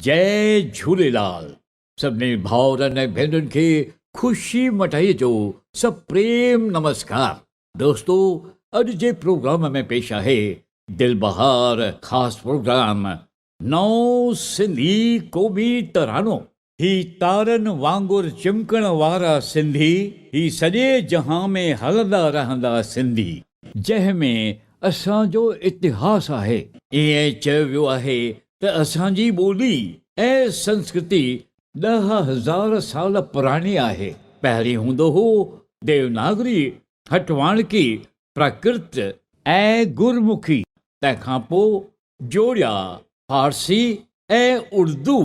जय झूलेलाल। सभिनी भाउरनि ऐं भेनरुनि खे ख़ुशी मटाईअ जो सभु प्रेम नमस्कार। दोस्तो, अॼु जे प्रोग्राम में पेश आहे दिल बहार ख़ासि प्रोग्राम नओं सिंधी क़ौमी तरानो। ही तारनि वांगुरु चिमकण वारा सिंधी, ही सॼे जहां में हलंदा रहंदा सिंधी, जंहिंमें असांजो इतिहास आहे। ईअं चयो वियो आहे त असांजी ॿोली ऐं संस्कृति 10,000 साल पुराणी आहे। पहिरीं हूंदो हो देवनागरी, हटवाणकी, प्राकृत ऐं गुरमुखी। तंहिंखां पोइ जोड़िया, फारसी ऐं उर्दू।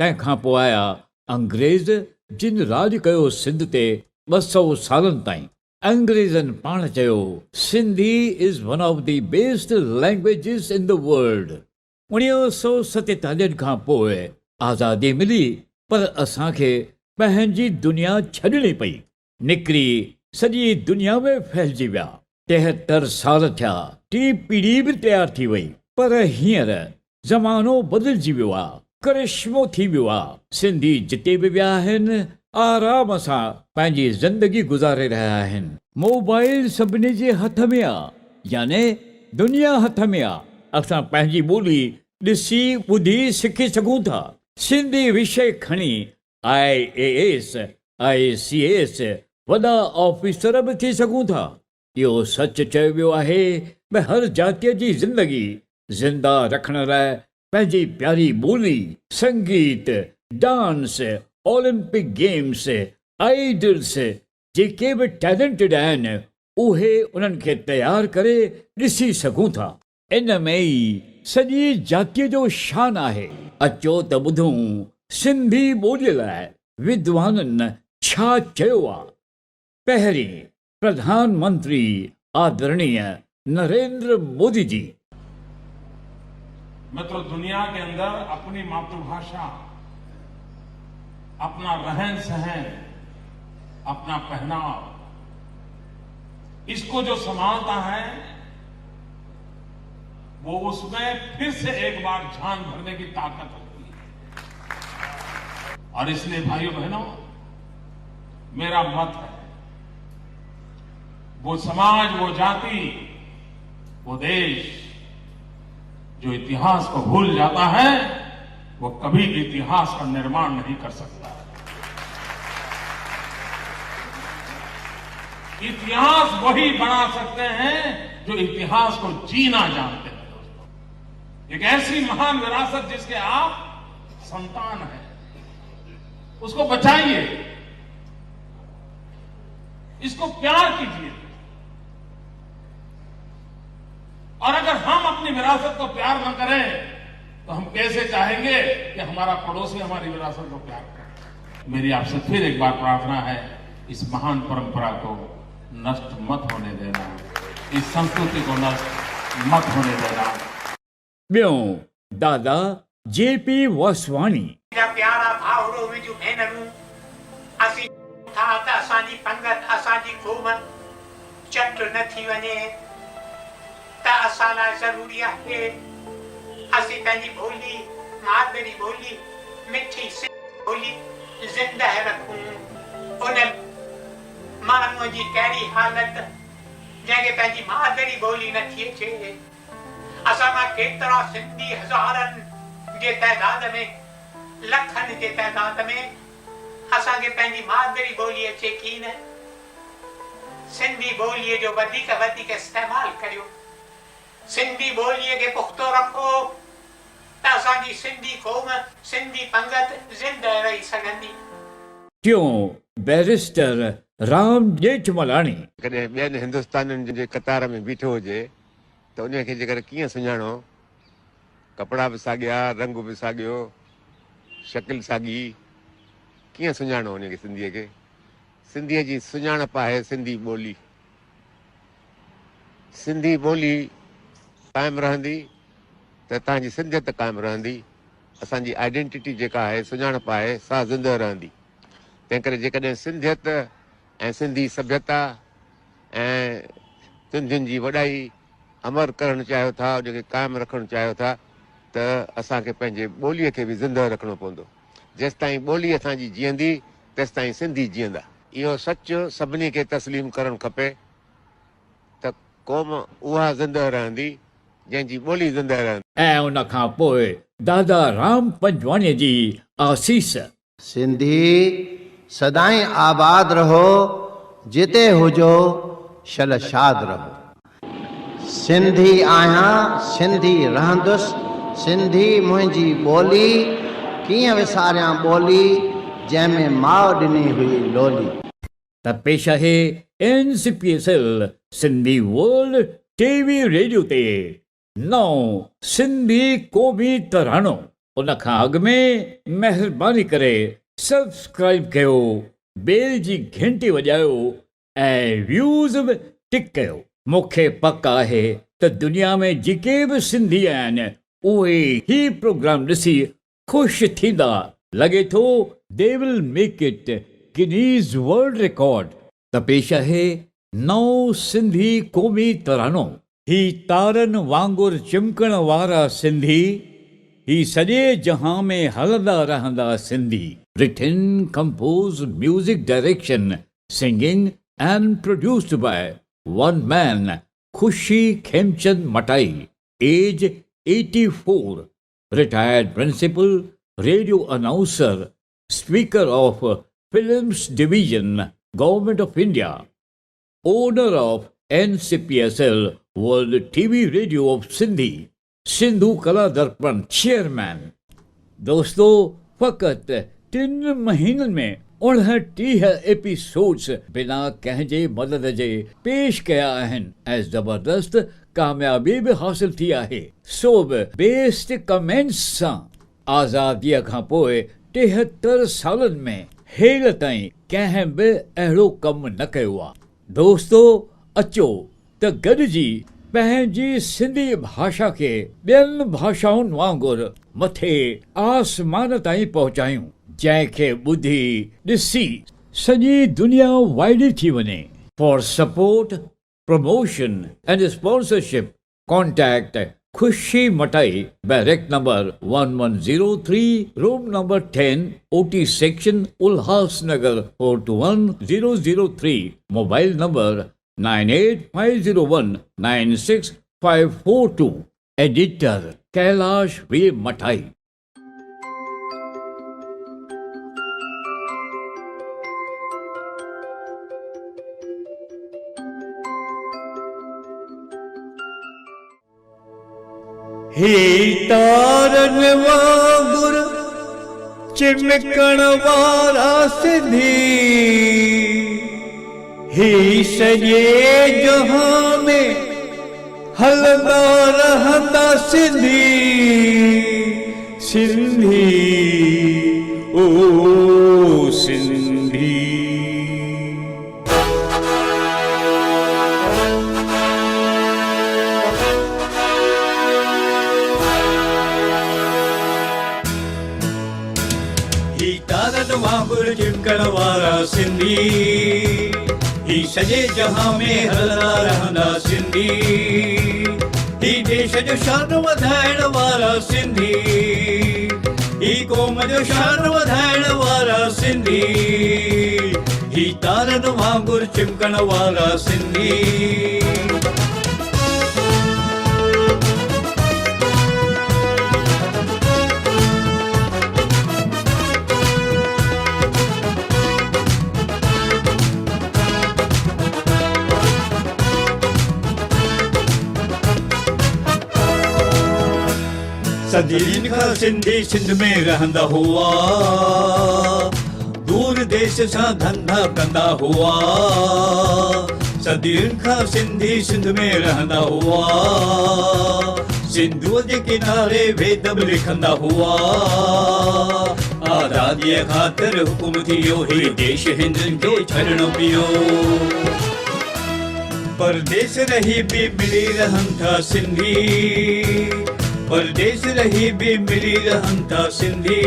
तंहिंखां पोइ आया अंग्रेज़, जिन राज कयो सिंध ते 200 सालनि ताईं। अंग्रेज़नि पाण चयो Sindhi is one of the best languages in the world. 1947 खां पोइ आज़ादी मिली, पर असांखे पंहिंजी दुनिया छॾणी पई। निकिरी सॼी दुनिया में फैलिजी विया। 73 साल थिया, टी पीढ़ी बि तयारु थी वई। पर हींअर ज़मानो बदिलजी वियो आहे, करिश्मो थी वियो आहे। सिंधी जिते बि विया आहिनि, आराम सां पंहिंजी ज़िंदगी गुज़ारे रहिया आहिनि। मोबाइल सभिनी जे हथ में आहे, याने दुनिया हथ में आहे। असां पंहिंजी ॿोली ॾिसी ॿुधी सिखी सघूं था। सिंधी विषय खणी IAS, ICS वॾा ऑफिसर बि थी सघूं था। इहो सच चयो वियो आहे त हर जातीअ जी ज़िंदगी ज़िंदा रखण लाइ पंहिंजी प्यारी ॿोली, संगीत, डांस, ओलंपिक गेम्स, आइडल्स, जेके बि टैलेंटेड आहिनि, उहे उन्हनि खे तयारु करे ॾिसी सघूं था। इन में ई सॼी जातीअ जो शान आहे। अचो त ॿुधूं सिंधी ॿोलीअ लाइ विद्वाननि छा चयो आहे। पहिरीं प्रधानमंत्री आदरणीय नरेंद्र मोदी जी। मित्रों, दुनिया के अंदर अपनी मातृभाषा, अपना रहन सहन, अपना पहनाव, इसको जो संभालता है वो उसमें फिर से एक बार जान भरने की ताकत होती है। और इसलिए भाइयों बहनों, मेरा मत है, वो समाज, वो जाति, वो देश जो इतिहास को भूल जाता है, वो कभी भी इतिहास का निर्माण नहीं कर सकता। इतिहास वही बना सकते हैं जो इतिहास को जीना जानते हैं। एक ऐसी महान विरासत जिसके आप संतान हैं, उसको बचाइए, इसको प्यार कीजिए। और अगर हम अपनी विरासत को प्यार न करें तो हम कैसे चाहेंगे कि हमारा पड़ोसी हमारी विरासत को प्यार करे। मेरी आपसे फिर एक बार प्रार्थना है, इस महान परंपरा को नष्ट मत होने देना, इस संस्कृति को नष्ट मत होने देना। ॿियों दादा JP वासवाणी। प्यारा भाउरो मुंहिंजूं भेनरूं, असीं था त असांजी पंगत, असांजी क़ौम चट न थी वञे, त असां लाइ ज़रूरी आहे असीं पंहिंजी ॿोली, मादरी ॿोली, मिठी सिंधी ॿोली ज़िंदह रखूं। उन माण्हूअ जी कहिड़ी हालत जंहिंखे पंहिंजी मादरी ॿोली नथी अचे। असां मां केतिरा सिंधी हज़ारनि जे तइदाद में, लखनि जे तइदाद में असांखे पंहिंजी मादरी ॿोली अचे की न। सिंधी ॿोलीअ जो वधीक वधीक इस्तेमालु करियो, सिंधी ॿोलीअ खे पुख़्तो रखो, त असांजी सिंधी क़ौम, सिंधी पंगत ज़िंदह रही सघंदी। टियों बैरिस्टर राम जेठमलाणी। कॾहिं ॿियनि हिंदुस्तानियुनि जे कतार में बीठो हुजे त उनखे जेकर कीअं सुञाणो, कपिड़ा बि साॻिया, रंग बि साॻियो, शकिल साॻी, कीअं सुञाणो उनखे सिंधीअ खे। सिंधीअ जी सुञाणप आहे सिंधी ॿोली। सिंधी ॿोली क़ाइमु रहंदी त तव्हांजी सिंधियत क़ाइमु रहंदी। असांजी आइडेंटिटी जेका आहे, सुञाणप आहे, सा ज़िंदह रहंदी। तंहिं करे जेकॾहिं सिंधियत ऐं सिंधी सभ्यता ऐं सिंधियुनि जी वॾाई अमर करणु चाहियो था, उनखे क़ाइमु रखणु चाहियो था, त असांखे पंहिंजे ॿोलीअ खे बि ज़िंदह रखिणो पवंदो। जेसिताईं ॿोली असांजी जीअंदी तेसिताईं सिंधी जीअंदा। इहो सच सभिनी खे तस्लीम करणु खपे त क़ौम उहा ज़िंदह रहंदी जंहिंजी ॿोली ज़िंदह रहंदी। ऐं उन खां पोइ दादा राम पंजवाणीअ जी आसीस। सिंधी सदाई आबाद रहो, जिते हुजो शल शाद रहो। सिंधी आहियां, सिंधी रहंदुसि, सिंधी मुंहिंजी ॿोली, कीअं विसारियां ॿोली जंहिंमें माउ ॾिनी हुई लोली। त पेश आहे NCPSL Sindhi world TV radio ते नओं सिंधी क़ौमी तरानो। उन खां अॻु में महिरबानी करे सब्सक्राइब कयो, बेल जी घंटी वॼायो ऐं व्यूज़ बि टिक कयो। मूंखे पक आहे त दुनिया में जेके बि सिंधी आहिनि उहे ही प्रोग्राम ॾिसी ख़ुशि थींदा। लॻे थो they will make it Guinness world record. त पेश आहे नओं सिंधी क़ौमी तरानो। ही तारनि वांगुरु चिमकण वारा सिंधी, ही सॼे जहां में हलंदा रहंदा Sindhi. Written, compose, music direction, singing and produced by one man, Khushi Khemchand Matai, age 84, retired principal, radio announcer, speaker of Films Division, Government of India, owner of NCPSL World TV Radio of Sindhi, Sindhu कला दर्पण चेयरमैन। दोस्तों, फ़क़त 3 महीननि में 29 episodes बिना कंहिंजे मदद जे पेश कया आहिनि ऐं ज़बरदस्त कामयाबी बि हासिल थी आहे। सो बि बेस्ट कमेंट्स सां आज़ादीअ खां पोइ 73 सालनि में हेल ताईं कंहिं बि अहिड़ो कमु न कयो आहे। दोस्तों, अचो त गॾिजी पंहिंजी सिंधी भाषा खे ॿियनि भाषाउनि वांगुरु मथे आसमान ताईं पहुचायूं, जंहिंखे ॿुधी ॾिसी सॼी दुनिया वाइडी थी वञे। For support, promotion and sponsorship contact Khushi Matai, barrack number 1103, room number 10, OT section, Ulhasnagar 421003, mobile number 9850196542। Editor Kailash V Mathai. ही तारन वांगुर चिमकण वारा सिंधी, ही सॼे जहां में हलंदा रहंदा सिंधी। सिंधी ओ सिंधी। वांगुर चिमकण वारा सिंधी, ही सॼे जहां में हलंदा रहंदा सिंधी। ही देश जो शान वधाइण वारा सिंधी, ही क़ौम जो शान वधाइण वारा सिंधी। ही तारनि वांगुर चिमकण वारा सिंधी। सदियुनि खां सिंधी सिंध में रहंदा हुआ, दूर देश सां धंधा कंदा हुआ। सदियुनि खां सिंधी सिंध में रहंदा हुआ, सिंधूअ जे किनारे वेद बि लिखंदा हुआ। आज़ादीअ ख़ातिर हुकुम थियो ही देश हिंदुनि खे छॾणो पियो। परदेस रही भी मिली रहनि था सिंधी, परदेस रही भी मिली रहनि था सिंधी।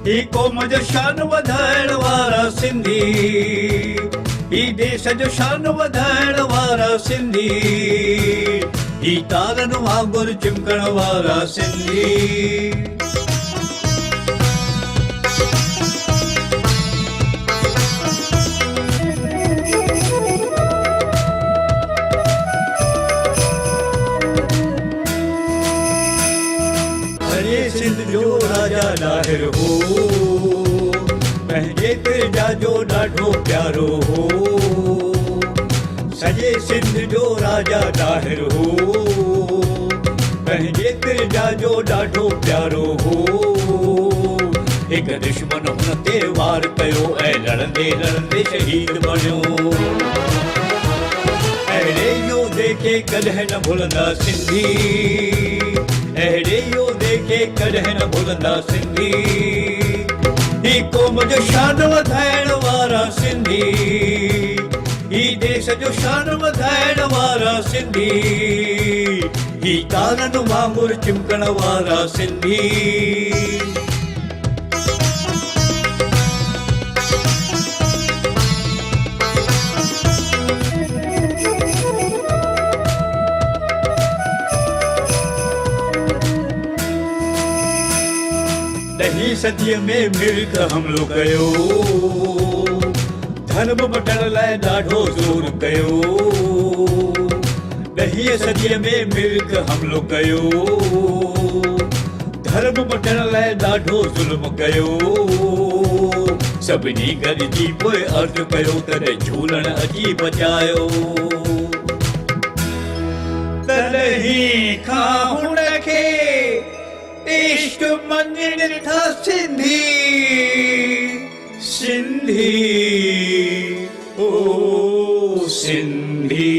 ही क़ौम जो शान वधाइण वारा सिंधी, ही देश जो शान वधाइण वारा सिंधी। ही तारन वांगुर चिमकण वारा सिंधी। अरे सिंध जो राजा लाहिर हो, पंहिंजे तिरजा जो ॾाढो प्यारो हो। सॼे सिंध जो राजा लाहिर हो, पंहिंजे तिरजा जो ॾाढो प्यारो हो। हिकु दुश्मन हुन ते वार कयो ऐं लड़ंदे लड़ंदे शहीद बणियो। अहिड़े योधे खे कॾहिं न भुलंदा सिंधी, अहिड़े योधे खे कॾहिं न भुलंदा सिंधी। ही क़ौम जो शान वधाइण वारा सिंधी, ही देश जो शान वधाइण वारा सिंधी। ही तारन वांगुर चिमकण वारा सिंधी। ॾहीं सदीअ में मिल्क हमलो कयो, धर्म बटण लाइ ॾाढो ज़ोर कयो। ॾहीं सदीअ में मिल्क हमलो कयो, धर्म बटण लाइ ॾाढो ज़ुल्म कयो। सभिनी गॾिजी पोइ अर्ज़ु कयो तॾहिं झूलण अची बचायो। तॾहिं खां हुन खे इश्क मंझि था सिंधी, सिंधी ओ सिंधी।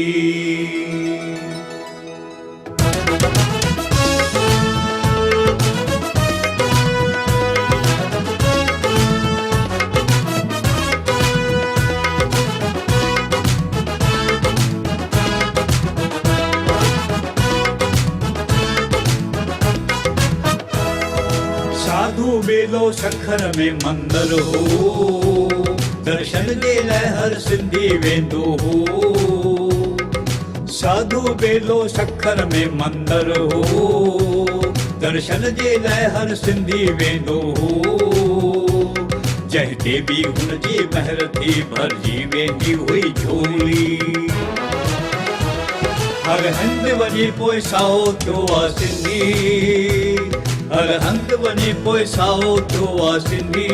साधु बेलो सखर में मंदर हो, दर्शन जे लाइ हर सिंधी वेंदो हो। साधु बेलो सखर में मंदर हो, दर्शन जे लाइ हर सिंधी वेंदो हो। जंहिं ते बि हुन जी महर थी भरिजी वेंदी हुई झोली। हर हंधि वञी पोइ साओ थियो आहे सिंधी, हर हंधि वञी पोइ साओ थियो आहे सिंधी।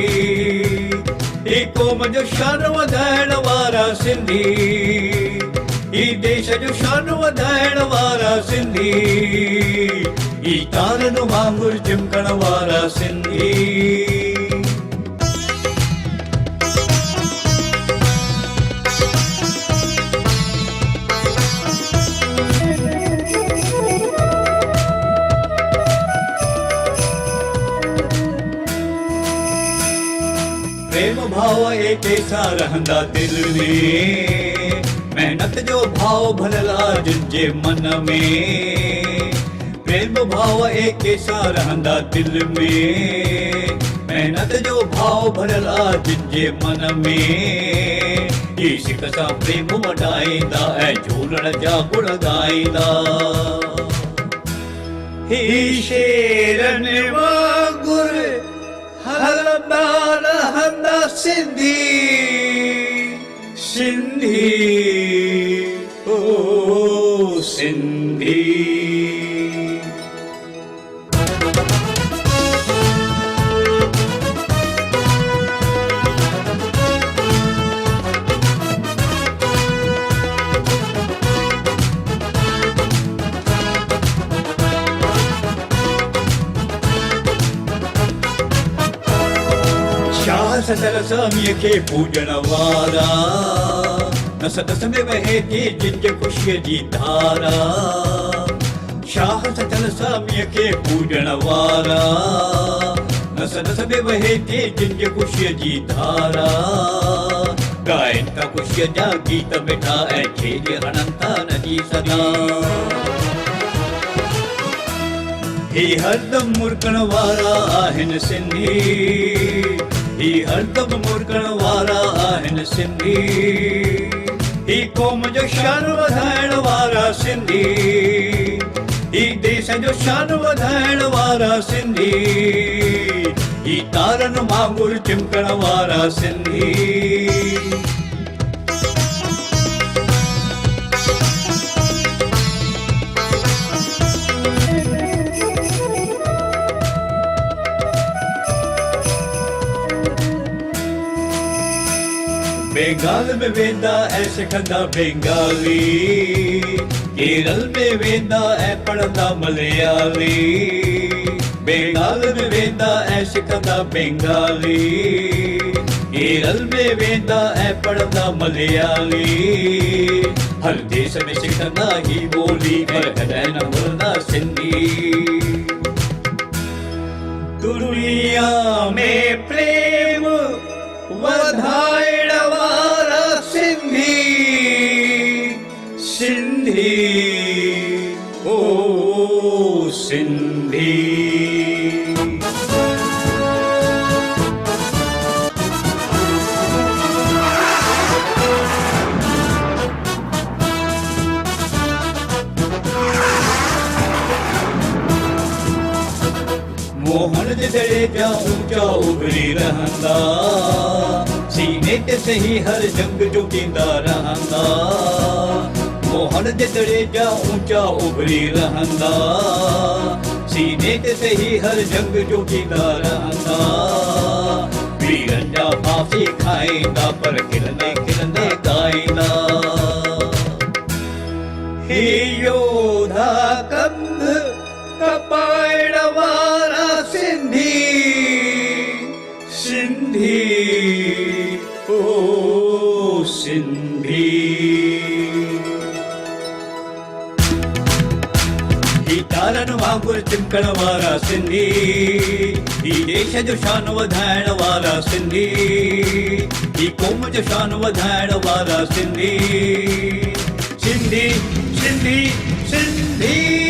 ही क़ौम जो शान वधाइण वारा सिंधी, ही देश जो शान वधाइण वारा सिंधी। ही तारन वांगुर चिमकण वारा सिंधी। प्रेम भाव एक ऐसा रहंदा दिल में, मेहनत जो भाव भलला जिनजे मन में। प्रेम भाव एक ऐसा रहंदा दिल में, मेहनत जो भाव भलला जिनजे मन में। इश्क सां प्रेम वॾाईंदा ऐं झूलण जा गुण ॻाईंदा। ही शेरन वांगुर हलंदा रहंदा सिंधी, सिंधी ओ सिंधी। शाह सदर स्वामीअ खे पूॼण वारा, नस नस में वहे थी जिंज ख़ुशीअ जी धारा। शाह सदर स्वामीअ खे पूॼण वारा, नस नस में वहे थी जिंज ख़ुशीअ जी धारा। ॻाइनि था ख़ुशीअ जा गीत मिठा ऐं छेॼ हणनि था नदी सदा। ही हरदम मुर्कण वारा आहिनि सिंधी, ही हरदम मुर्कण वारा आहिनि सिंधी। ही क़ौम जो शान वधाइण वारा सिंधी, ही देश जो शान वधाइण वारा सिंधी, ही तारनि वांगुरु चिमकण वारा सिंधी। बंगाल में वेंदा ऐं सिखंदा बंगाली, केरल में वेंदा ऐं पढ़ंदा मलयाली। बंगाल में वेंदा ऐं सिखंदा बंगाली, केरल में वेंदा ऐं पढ़ंदा मलयाली। हर देश में सिखंदा ही ॿोली, पर कॾहिं न भुलंदा सिंधी। दुनिया में प्रेम वधाइण वारा सिंधी, सिंधी ओ सिंधी। मोहन जे दड़े जा ऊंचा उभरी रहंदा, सीने ते सही हर जंग जो ॾींदा रहंदा। मोहन जे दड़े जा ऊंचा उभरी रहंदा, सीने ते सही हर जंग जो ॾींदा रहंदा। वीरनि जा फांसी खाईंदा, पर खिलंदे खिलंदे ॻाईंदा। हे योधा कंध कपाइण वारा सिंधी, सिंधी ओ सिंधी। ही तारनि वांगुरु चिमकण वारा सिंधी, ही देश जो शान वधाइण वारा सिंधी, ही क़ौम जो शान वधाइण वारा सिंधी। सिंधी सिंधी सिंधी।